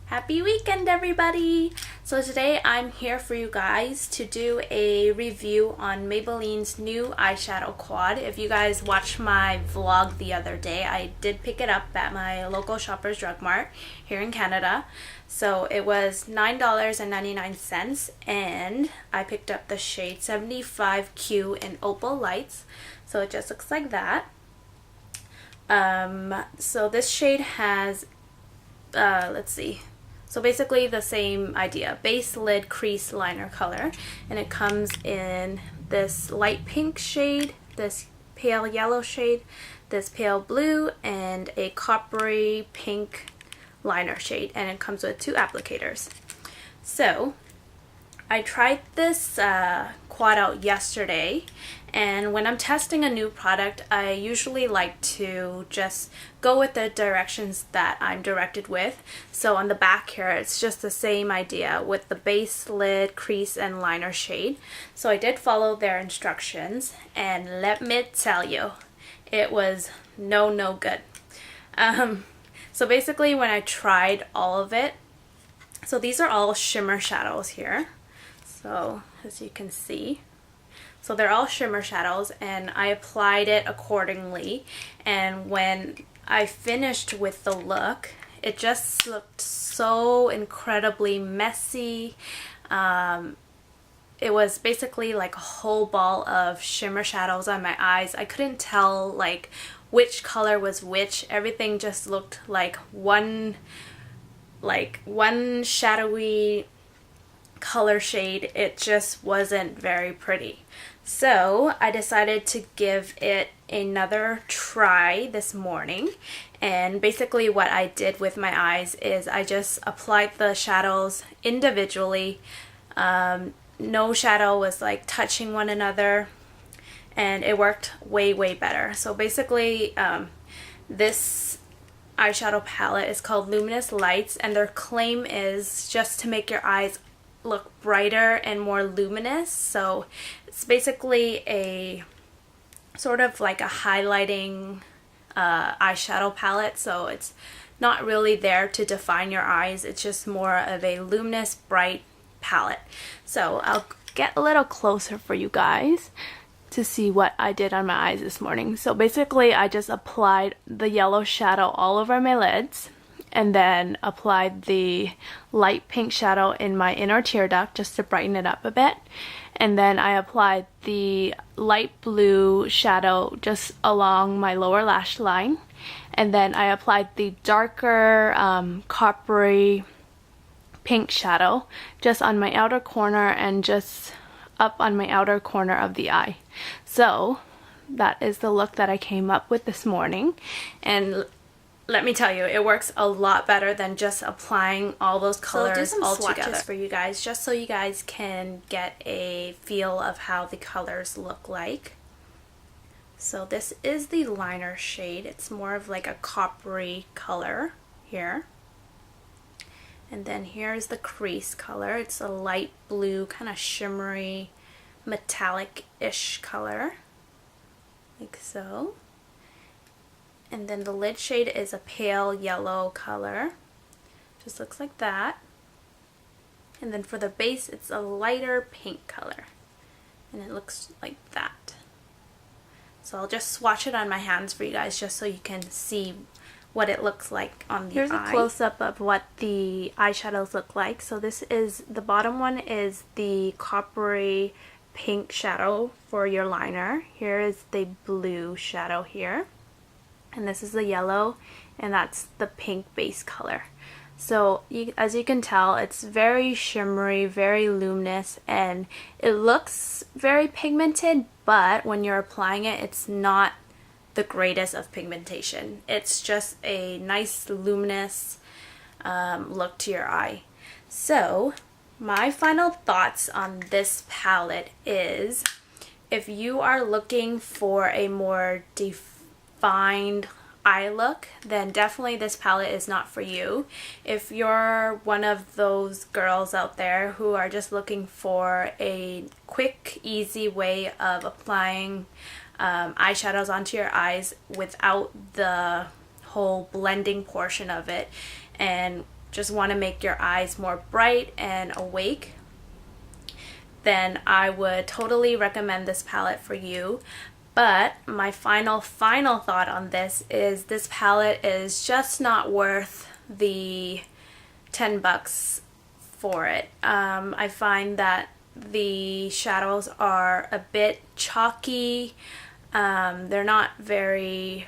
Happy weekend, everybody! So today I'm here for you guys to do a review on Maybelline's new eyeshadow quad. If you guys watched my vlog the other day, I did pick it up at my local Shoppers Drug Mart here in Canada. So it was $9.99 and I picked up the shade 75Q in Opal Lights. So it just looks like that. So this shade has let's see. So basically the same idea, base, lid, crease, liner color, and it comes in this light pink shade, this pale yellow shade, this pale blue, and a coppery pink liner shade, and it comes with 2 applicators. So I tried this quad out yesterday, and when I'm testing a new product, I usually like to just go with the directions that I'm directed with. So on the back here, it's just the same idea with the base, lid, crease, and liner shade. So I did follow their instructions, and let me tell you, it was no good. So basically when I tried all of it, so these are all shimmer shadows here. So as you can see, so they're all shimmer shadows, and I applied it accordingly, and when I finished with the look, it just looked so incredibly messy. It was basically like a whole ball of shimmer shadows on my eyes. I couldn't tell like which color was which. Everything just looked like one shadowy color shade. It just wasn't very pretty. So I decided to give it another try this morning, and basically what I did with my eyes is I just applied the shadows individually. No shadow was like touching one another, and it worked way better. So basically this eyeshadow palette is called Luminous Lights, and their claim is just to make your eyes look brighter and more luminous. So it's basically a sort of like a highlighting eyeshadow palette. So it's not really there to define your eyes, it's just more of a luminous bright palette. So I'll get a little closer for you guys to see what I did on my eyes this morning. So basically I just applied the yellow shadow all over my lids, and then applied the light pink shadow in my inner tear duct just to brighten it up a bit. And then I applied the light blue shadow just along my lower lash line. And then I applied the darker coppery pink shadow just on my outer corner and just up on my outer corner of the eye. So that is the look that I came up with this morning. And let me tell you, it works a lot better than just applying all those colors all together for you guys, just so you guys can get a feel of how the colors look like. So this is the liner shade. It's more of like a coppery color here. And then here's the crease color. It's a light blue, kind of shimmery, metallic-ish color, like so. And then the lid shade is a pale yellow color. Just looks like that. And then for the base, it's a lighter pink color. And it looks like that. So I'll just swatch it on my hands for you guys just so you can see what it looks like on the eye. Here's a close-up of what the eyeshadows look like. So this is, the bottom one is the coppery pink shadow for your liner. Here is the blue shadow here. And this is the yellow, and that's the pink base color. So as you can tell, it's very shimmery, very luminous, and it looks very pigmented, but when you're applying it, it's not the greatest of pigmentation. It's just a nice luminous look to your eye. So my final thoughts on this palette is, if you are looking for a more defined eye look, then definitely this palette is not for you. If you're one of those girls out there who are just looking for a quick, easy way of applying eyeshadows onto your eyes without the whole blending portion of it, and just want to make your eyes more bright and awake, then I would totally recommend this palette for you. But my final thought on this is this palette is just not worth the $10 for it. I find that the shadows are a bit chalky. They're not very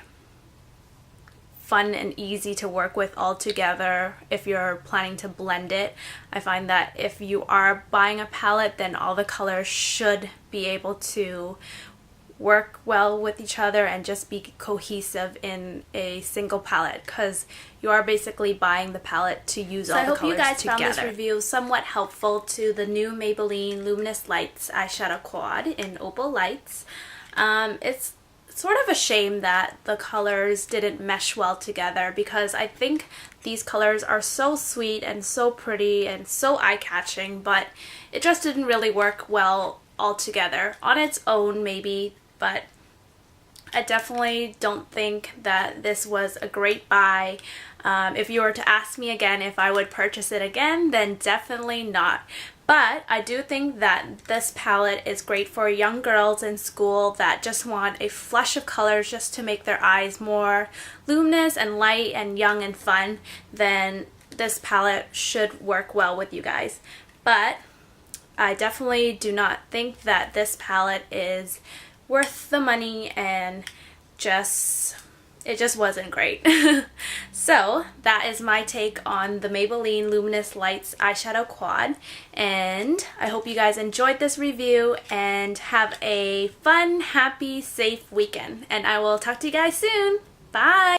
fun and easy to work with altogether if you're planning to blend it. I find that if you are buying a palette, then all the colors should be able to work well with each other and just be cohesive in a single palette, because you are basically buying the palette to use all the colors together. I hope you guys found this review somewhat helpful to the new Maybelline Luminous Lights eyeshadow quad in Opal Lights. It's sort of a shame that the colors didn't mesh well together, because I think these colors are so sweet and so pretty and so eye-catching, but it just didn't really work well all together. On its own maybe, but I definitely don't think that this was a great buy. If you were to ask me again if I would purchase it again, then definitely not. But I do think that this palette is great for young girls in school that just want a flush of colors just to make their eyes more luminous and light and young and fun. Then this palette should work well with you guys. But I definitely do not think that this palette is worth the money, and it just wasn't great. So that is my take on the Maybelline Luminous Lights eyeshadow quad, and I hope you guys enjoyed this review and have a fun, happy, safe weekend, and I will talk to you guys soon. Bye!